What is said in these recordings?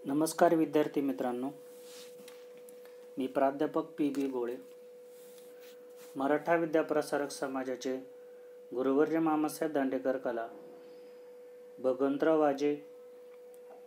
नमस्कार विद्यार्थी मित्रांनो, मी प्राध्यापक पी.बी. गोळे, मराठा विद्याप्रसारक समाजाचे गुरुवर्य मामासाहेब दांडेकर कला, भगवंतराव वाजे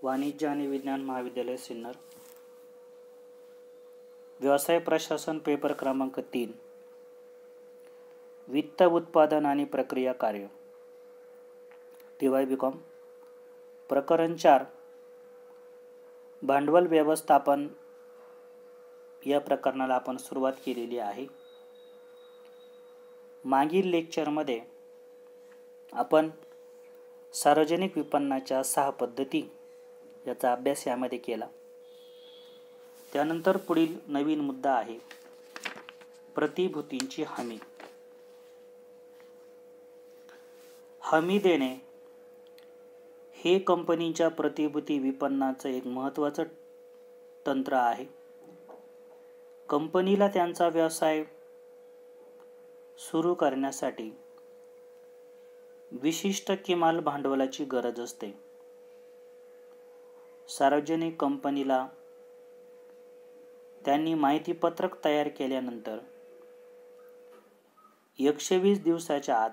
वाणिज्य आणि विज्ञान महाविद्यालय सिन्नर, व्यवसाय प्रशासन पेपर क्रमांक 3, वित्त उत्पादन आणि प्रक्रिया कार्य, TY.BCom, प्रकरण 4, भांडवल व्यवस्थापन या प्रकरणाला आपण सुरुवात केलेली आहे. मागील लेक्चरमध्ये आपण सार्वजनिक विपणनाच्या 6 पद्धती याचा अभ्यास यामध्ये केला. त्यानंतर पुढील नवीन मुद्दा आहे प्रतिभूतींची हमी. हमी देणे हे कंपनीच्या प्रतिभूती विपणनाचं एक महत्त्वाचं तंत्र आहे. कंपनीला त्यांचा व्यवसाय सुरू करण्यासाठी विशिष्ट किमान भांडवलाची गरज असते. सार्वजनिक कंपनीला त्यांनी माहितीपत्रक तयार केल्यानंतर 120 दिवसाच्या आत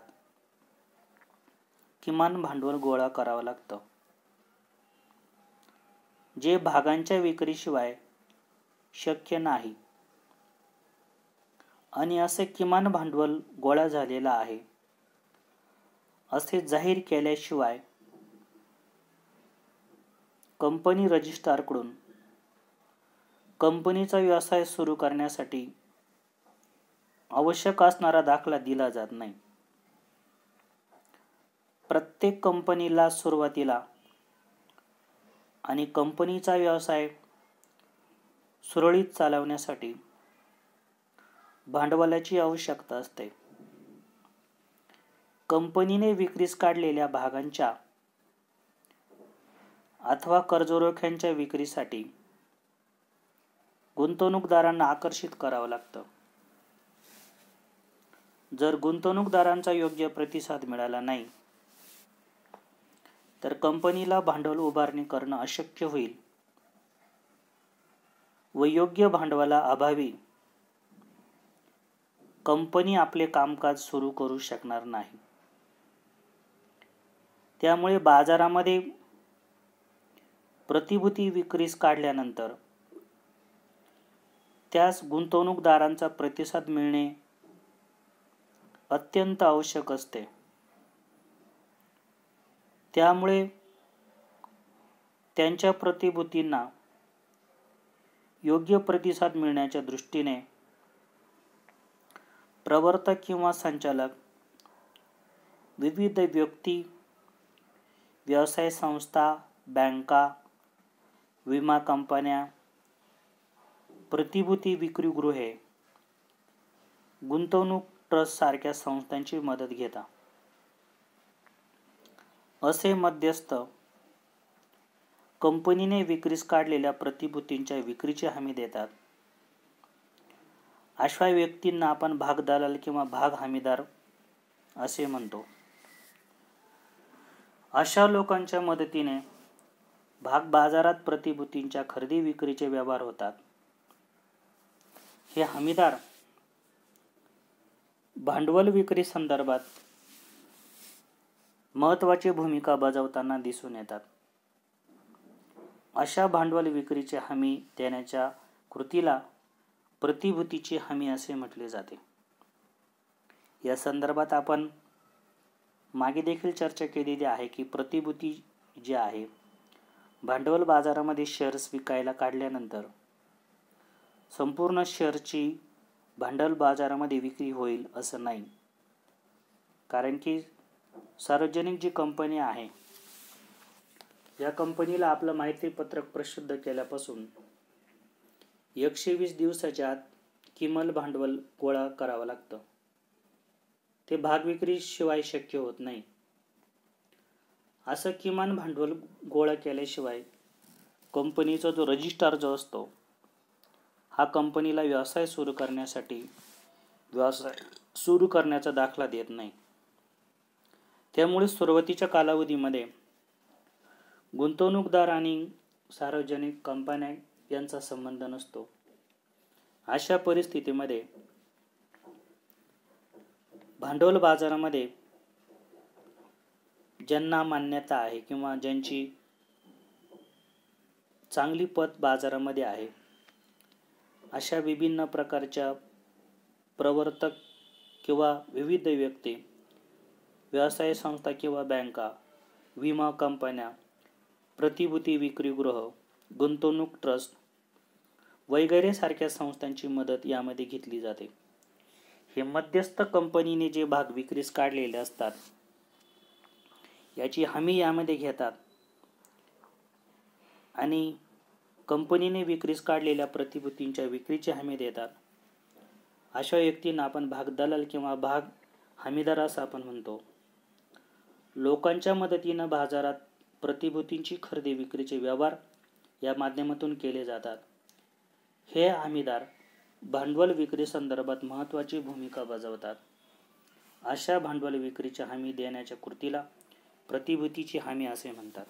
किमान भांडवल गोळा करावं लागतं, जे भागांच्या विक्रीशिवाय शक्य नाही. आणि असे किमान भांडवल गोळा झालेला आहे असे जाहीर केल्याशिवाय कंपनी रजिस्ट्रारकडून कंपनीचा व्यवसाय सुरू करण्यासाठी आवश्यक असणारा दाखला दिला जात नाही. प्रत्येक कंपनीला सुरुवातीला आणि कंपनीचा व्यवसाय सुरळीत चालवण्यासाठी भांडवलाची आवश्यकता असते. कंपनीने विक्रीस काढलेल्या भागांच्या अथवा कर्जरोख्यांच्या विक्रीसाठी गुंतवणूकदारांना आकर्षित करावं लागतं. जर गुंतवणूकदारांचा योग्य प्रतिसाद मिळाला नाही तर कंपनीला भांडवल उभारणी करणं अशक्य होईल व योग्य भांडवला अभावी कंपनी आपले कामकाज सुरू करू शकणार नाही. त्यामुळे बाजारामध्ये प्रतिभूती विक्रीस काढल्यानंतर त्यास गुंतवणूकदारांचा प्रतिसाद मिळणे अत्यंत आवश्यक असते. त्यामुळे त्यांच्या प्रतिभूतींना योग्य प्रतिसाद मिळण्याच्या दृष्टीने प्रवर्तक किंवा संचालक, विविध व्यक्ती, व्यवसाय संस्था, बँका, विमा कंपन्या, प्रतिभूती विक्रीगृहे, गुंतवणूक ट्रस्ट सारख्या संस्थांची मदत घेतात. असे मध्यस्थ कंपनीने विक्रीस काढलेल्या प्रतिभूतींच्या विक्रीची हमी देतात. अशा व्यक्तींना आपण भागदलाल किंवा भाग हमीदार असे म्हणतो. अशा लोकांच्या मदतीने भाग बाजारात प्रतिभूतींच्या खरेदी विक्रीचे व्यवहार होतात. हे हमीदार भांडवल विक्री संदर्भात महत्त्वाची भूमिका बजावताना दिसून येतात. अशा भांडवल विक्रीची हमी देण्याच्या कृतीला प्रतिभूतीची हमी असे म्हटले जाते. या संदर्भात आपण मागे देखील चर्चा केलेली आहे की प्रतिभूती जी आहे, भांडवल बाजारामध्ये शेअर्स विकायला काढल्यानंतर संपूर्ण शेअरची भांडवल बाजारामध्ये विक्री होईल असं नाही. कारण की सार्वजनिक जी कंपनी आहे, या कंपनीला आपलं माहितीपत्रक प्रसिद्ध केल्यापासून 120 दिवसाच्या आत किमान भांडवल गोळा करावं लागतं. ते भागविक्री शिवाय शक्य होत नाही. असं किमान भांडवल गोळा केल्याशिवाय कंपनीचा जो रजिस्ट्रार जो असतो, हा कंपनीला व्यवसाय सुरू करण्यासाठी व्यवसाय सुरू करण्याचा दाखला देत नाही. त्यामुळे सुरुवातीच्या कालावधीमध्ये गुंतवणूकदार आणि सार्वजनिक कंपन्या यांचा संबंध नसतो. अशा परिस्थितीमध्ये भांडवल बाजारामध्ये ज्यांना मान्यता आहे किंवा ज्यांची चांगली पत बाजारामध्ये आहे, अशा विभिन्न प्रकारच्या प्रवर्तक किंवा विविध व्यक्ती, व्यवसाय संस्था किंवा बँका, विमा कंपन्या, प्रतिभूती विक्रीगृह, गुंतवणूक ट्रस्ट वगैरे सारख्या संस्थांची मदत यामध्ये घेतली जाते. हे मध्यस्थ कंपनीने जे भाग विक्रीस काढलेले असतात याची हमी यामध्ये घेतात आणि कंपनीने विक्रीस काढलेल्या प्रतिभूतींच्या विक्रीची हमी देतात. अशा व्यक्तींना आपण भाग दलाल किंवा भाग हमीदार असं आपण म्हणतो. लोकांच्या मदतीनं बाजारात प्रतिभूतींची खरेदी विक्रीचे व्यवहार या माध्यमातून केले जातात. हे हमीदार भांडवल विक्री संदर्भात महत्त्वाची भूमिका बजावतात. अशा भांडवल विक्रीची हमी देण्याच्या कृतीला प्रतिभूतीची हमी असे म्हणतात.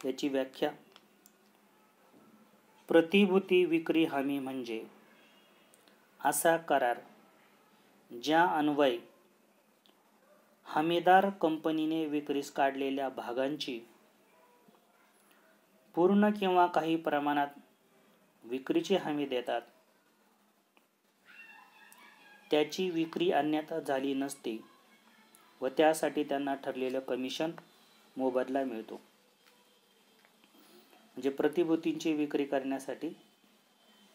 याची व्याख्या: प्रतिभूती विक्री हमी म्हणजे असा करार ज्या अन्वये हमीदार कंपनीने विक्रीस काढलेल्या भागांची पूर्ण किंवा काही प्रमाणात विक्रीची हमी देतात. त्याची विक्री अन्यथा झाली नसते व त्यासाठी त्यांना ठरलेलं कमिशन मोबदला मिळतो. म्हणजे प्रतिभूतींची विक्री करण्यासाठी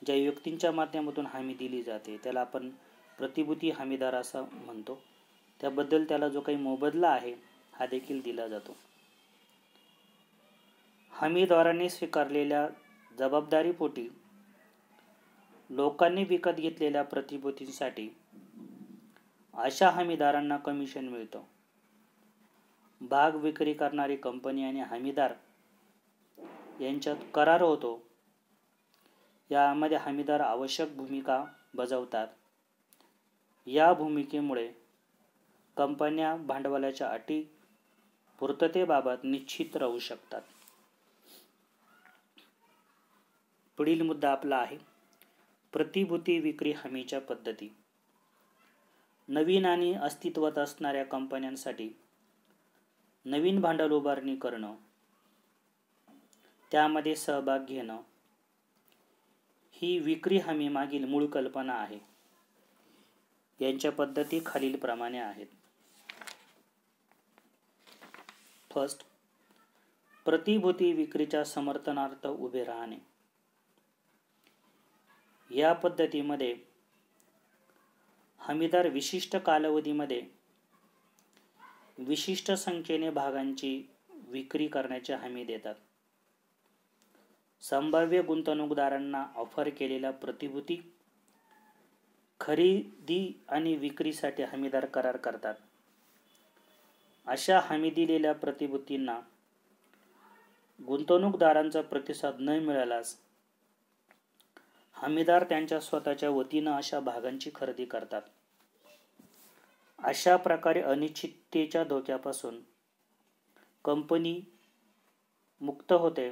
ज्या व्यक्तींच्या माध्यमातून हमी दिली जाते त्याला आपण प्रतिभूती हमीदार असं म्हणतो. त्याबद्दल त्याला जो काही मोबदला आहे हा देखील दिला जातो. हमीदारांनी स्वीकारलेल्या जबाबदारीपोटी लोकांनी विकत घेतलेल्या प्रतिभूतींसाठी अशा हमीदारांना कमिशन मिळतं. भाग विक्री करणारी कंपनी आणि हमीदार यांच्यात करार होतो. यामध्ये हमीदार आवश्यक भूमिका बजावतात. या भूमिकेमुळे कंपन्या भांडवलाच्या अटी पूर्ततेबाबत निश्चित राहू शकतात. पुढील मुद्दा आपला आहे प्रतिभूती विक्री हमीच्या पद्धती. नवीन आणि अस्तित्वात असणाऱ्या कंपन्यांसाठी नवीन भांडवल उभारणी करणं, त्यामध्ये सहभाग घेणं ही विक्री हमी मागील मूळ कल्पना आहे. यांच्या पद्धती खालीलप्रमाणे आहेत. फर्स्ट, प्रतिभूती विक्रीच्या समर्थनार्थ उभे राहणे. या पद्धतीमध्ये हमीदार विशिष्ट कालावधीमध्ये विशिष्ट संख्येने भागांची विक्री करण्याची हमी देतात. संभाव्य गुंतवणूकदारांना ऑफर केलेल्या प्रतिभूती खरेदी आणि विक्रीसाठी हमीदार करार करतात. अशा हमी दिलेल्या प्रतिभूतींना गुंतवणूकदारांचा प्रतिसाद न मिळाल्यास हमीदार त्यांच्या स्वतःच्या वतीनं अशा भागांची खरेदी करतात. अशा प्रकारे अनिश्चिततेच्या धोक्यापासून कंपनी मुक्त होते.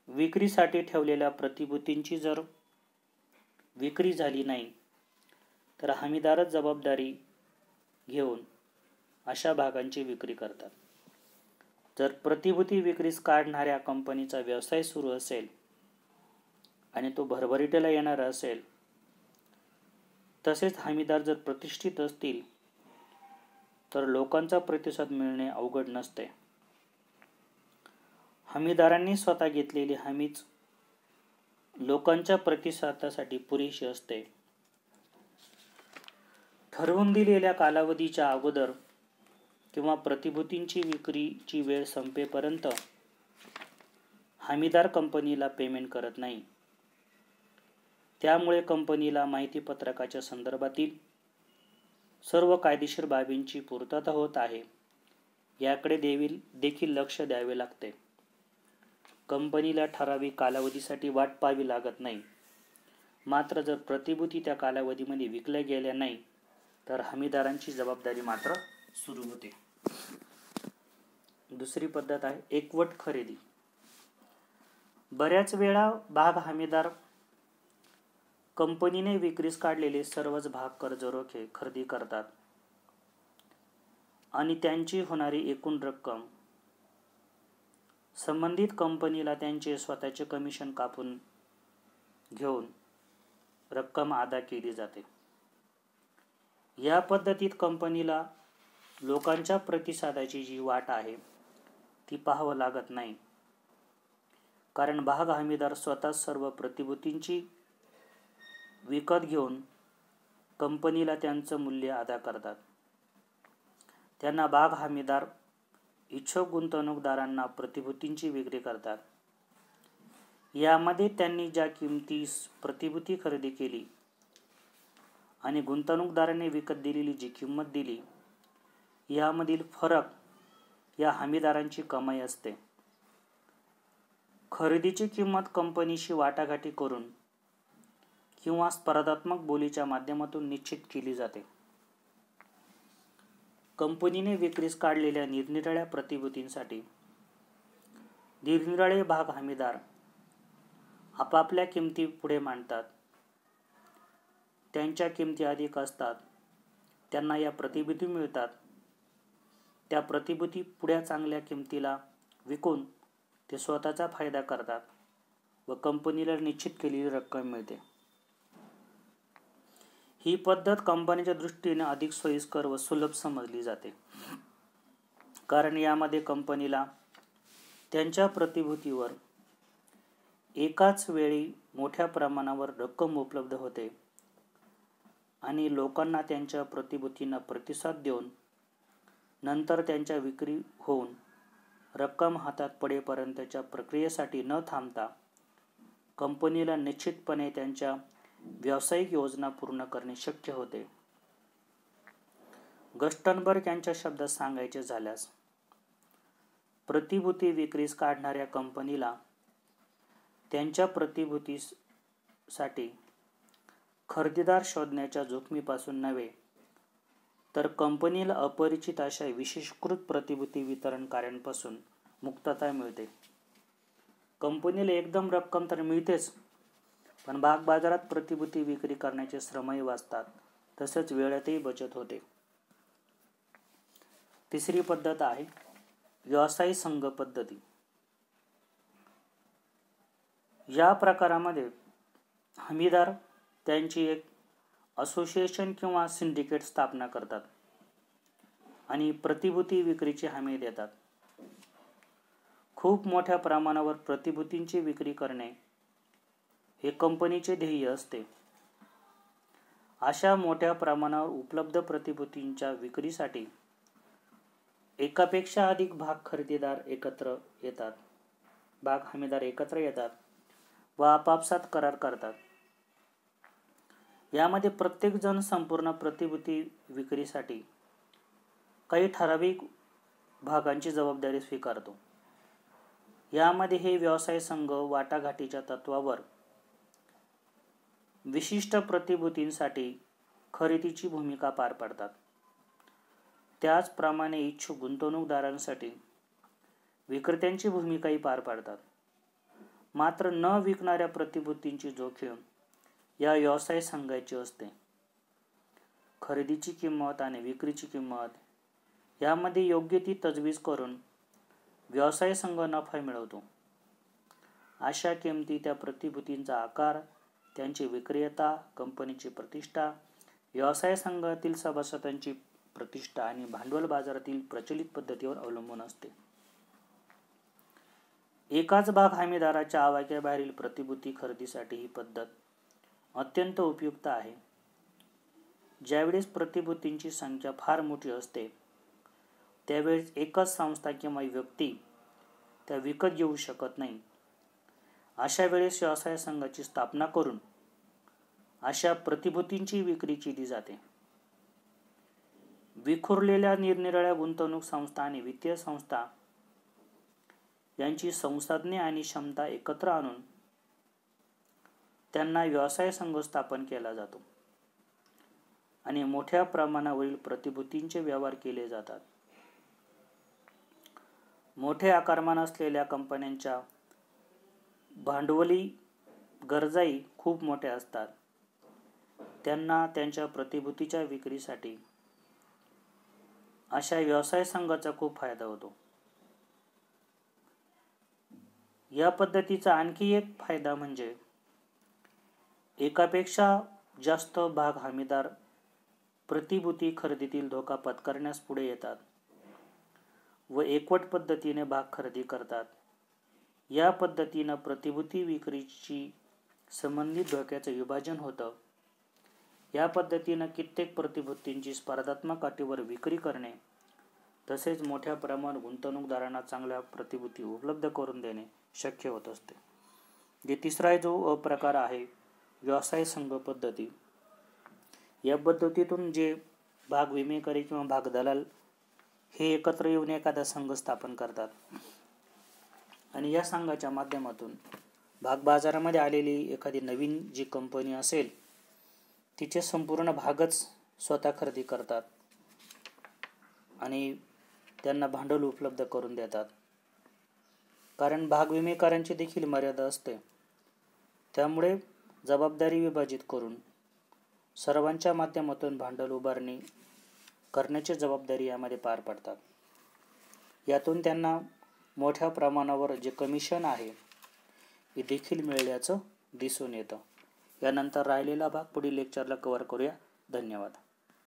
विक्रीसाठी ठेवलेल्या प्रतिभूतींची जर विक्री झाली नाही तर हमीदारच जबाबदारी घेऊन अशा भागांची विक्री करतात. जर प्रतिभूती विक्रीस काढणाऱ्या कंपनीचा व्यवसाय सुरू असेल आणि तो भरभराटीला येणार असेल, तसेच हमीदार जर प्रतिष्ठित असतील तर लोकांचा प्रतिसाद मिळणे अवघड नसते. हमीदारांनी स्वतः घेतलेली हमीच लोकांच्या प्रतिसादासाठी पुरेशी असते. ठरवून दिलेल्या कालावधीच्या अगोदर किंवा प्रतिभूतींची विक्रीची वेळ संपेपर्यंत हमीदार कंपनीला पेमेंट करत नाही. त्यामुळे कंपनीला माहितीपत्रकाच्या संदर्भातील सर्व कायदेशीर बाबींची पूर्तता होत आहे याकडे देखील लक्ष द्यावे लागते. कंपनीला ठराविक कालावधीसाठी वाट पाहावी लागत नाही. मात्र जर प्रतिभूती त्या कालावधीमध्ये विकल्या गेल्या नाही तर हमीदारांची जबाबदारी मात्र सुरू होते. दुसरी पद्धत आहे एकवट खरेदी. बऱ्याच वेळा भाग हमीदार कंपनीने विक्रीस काढलेले सर्वच भाग कर्जरोखे खरेदी करतात आणि त्यांची होणारी एकूण रक्कम संबंधित कंपनीला त्यांचे स्वतःचे कमिशन कापून घेऊन रक्कम अदा केली जाते. या पद्धतीत कंपनीला लोकांच्या प्रतिसादाची जी वाट आहे ती पाहावं लागत नाही, कारण भाग हमीदार स्वतः सर्व प्रतिभूतींची विकत घेऊन कंपनीला त्यांचं मूल्य अदा करतात. त्यांना भाग हमीदार इच्छुक गुंतवणूकदारांना प्रतिभूतींची विक्री करतात. यामध्ये त्यांनी ज्या किमतीस प्रतिभूती खरेदी केली आणि गुंतवणूकदारांनी विकत दिलेली जी किंमत दिली यामधील फरक या हमीदारांची कमाई असते. खरेदीची किंमत कंपनीशी वाटाघाटी करून किंवा स्पर्धात्मक बोलीच्या माध्यमातून निश्चित केली जाते. कंपनीने विक्रीस काढलेल्या निरनिराळ्या प्रतिभूतींसाठी निरनिराळे भाग हमीदार आपापल्या किमती पुढे मांडतात. त्यांच्या किमती अधिक असतात, त्यांना या प्रतिभूती मिळतात. त्या प्रतिभूती पुढे चांगल्या किमतीला विकून ते स्वतःचा फायदा करतात व कंपनीला निश्चित केलेली रक्कम मिळते. ही पद्धत कंपनीच्या दृष्टीने अधिक सोयीस्कर व सुलभ समजली जाते, कारण यामध्ये कंपनीला त्यांच्या प्रतिभूतीवर एकाच वेळी मोठ्या प्रमाणावर रक्कम उपलब्ध होते आणि लोकांना त्यांच्या प्रतिभूतींना प्रतिसाद देऊन नंतर त्यांच्या विक्री होऊन रक्कम हातात पडेपर्यंतच्या प्रक्रियेसाठी न थांबता कंपनीला निश्चितपणे त्यांच्या व्यावसायिक योजना पूर्ण करणे शक्य होते. गस्टनबर्ग यांच्या शब्दात सांगायचे झाल्यास, प्रतिभूती विक्रीस काढणाऱ्या कंपनीला त्यांच्या प्रतिभूतीसाठी खरेदीदार शोधण्याच्या जोखमीपासून नव्हे तर कंपनीला अपरिचित अशा विशेषीकृत प्रतिभूती वितरणकाऱ्यांपासून मुक्तता मिळते. कंपनीला एकदम रक्कम तर मिळतेच, पण भाग बाजारात प्रतिभूती विक्री करण्याचे श्रमही वाचतात, तसेच वेळेतही बचत होते. तिसरी पद्धत आहे व्यवसाय संघ पद्धती. या प्रकारामध्ये हमीदार त्यांची एक असोसिएशन किंवा सिंडिकेट स्थापना करतात आणि प्रतिभूती विक्रीची हमी देतात. खूप मोठ्या प्रमाणावर प्रतिभूतींची विक्री करणे हे कंपनीचे ध्येय असते. अशा मोठ्या प्रमाणावर उपलब्ध प्रतिभूतींच्या विक्रीसाठी एकापेक्षा अधिक भाग खरेदीदार एकत्र येतात, भाग हमीदार एकत्र येतात व आपापसात करार करतात. यामध्ये प्रत्येक जण संपूर्ण प्रतिभूती विक्रीसाठी काही ठराविक भागांची जबाबदारी स्वीकारतो. यामध्ये हे व्यवसाय संघ वाटाघाटीच्या तत्वावर विशिष्ट प्रतिभूतींसाठी खरेदीची भूमिका पार पाडतात. त्याचप्रमाणे इच्छुक गुंतवणूकदारांसाठी विक्रेत्यांची भूमिकाही पार पाडतात. मात्र न विकणाऱ्या प्रतिभूतींची जोखीम या व्यवसाय संघाची असते. खरेदीची किंमत आणि विक्रीची किंमत यामध्ये योग्य ती तजवीज करून व्यवसाय संघ नफा मिळवतो. अशा किमती त्या प्रतिभूतींचा आकार, त्यांची विक्रेता, कंपनीची प्रतिष्ठा, व्यवसाय संघातील सभासदांची प्रतिष्ठा आणि भांडवल बाजारातील प्रचलित पद्धतीवर अवलंबून असते. एकाच भाग हमीदाराच्या आवाक्याबाहेरील प्रतिभूती खरेदीसाठी ही पद्धत अत्यंत उपयुक्त आहे. ज्यावेळेस प्रतिभूतींची संख्या फार मोठी असते त्यावेळेस एकच संस्था किंवा व्यक्ती त्या विकत घेऊ शकत नाही. अशा वेळेस व्यवसाय संघाची स्थापना करून अशा प्रतिभूतींची विक्री केली जाते. विखुरलेल्या निरनिराळ्या गुंतवणूक संस्था आणि वित्तीय संस्था यांची संसाधने आणि क्षमता एकत्र आणून त्यांना व्यवसाय संघ स्थापन केला जातो आणि मोठ्या प्रमाणावरील प्रतिभूतींचे व्यवहार केले जातात. मोठे आकारमान असलेल्या कंपन्यांच्या भांडवली गरजाही खूप मोठ्या असतात. त्यांना त्यांच्या प्रतिभूतीच्या विक्रीसाठी अशा व्यवसाय संघाचा खूप फायदा होतो. या पद्धतीचा आणखी एक फायदा म्हणजे एकापेक्षा जास्त भाग हमीदार प्रतिभूती खरेदीतील धोका पत्करण्यास पुढे येतात व एकवट पद्धतीने भाग खरेदी करतात. या पद्धतीनं प्रतिभूती विक्रीची संबंधित धोक्याचं विभाजन होतं. या पद्धतीनं कित्येक प्रतिभूतींची स्पर्धात्मक अटीवर विक्री करणे तसेच मोठ्या प्रमाणात गुंतवणूकदारांना चांगल्या प्रतिभूती उपलब्ध करून देणे शक्य होत असते. जे तिसरा जो प्रकार आहे व्यवसाय संघ पद्धती. या पद्धतीतून जे भाग विमेकरी किंवा भाग दलाल हे एकत्र येऊन एखादा संघ स्थापन करतात आणि या संघाच्या माध्यमातून भाग बाजारामध्ये आलेली एखादी नवीन जी कंपनी असेल तिचे संपूर्ण भागच स्वतः खरेदी करतात आणि त्यांना भांडवल उपलब्ध करून देतात. कारण भाग विमेकरांची देखील मर्यादा असते. त्यामुळे जबाबदारी विभाजित करून सर्वांच्या माध्यमातून भांडवल उभारणी करण्याची जबाबदारी यामध्ये पार पडतात. यातून त्यांना मोठ्या प्रमाणावर जे कमिशन आहे हे देखील मिळाल्याचं दिसून येतं. यानंतर राहिलेला भाग पुढील लेक्चरला कव्हर करूया. धन्यवाद.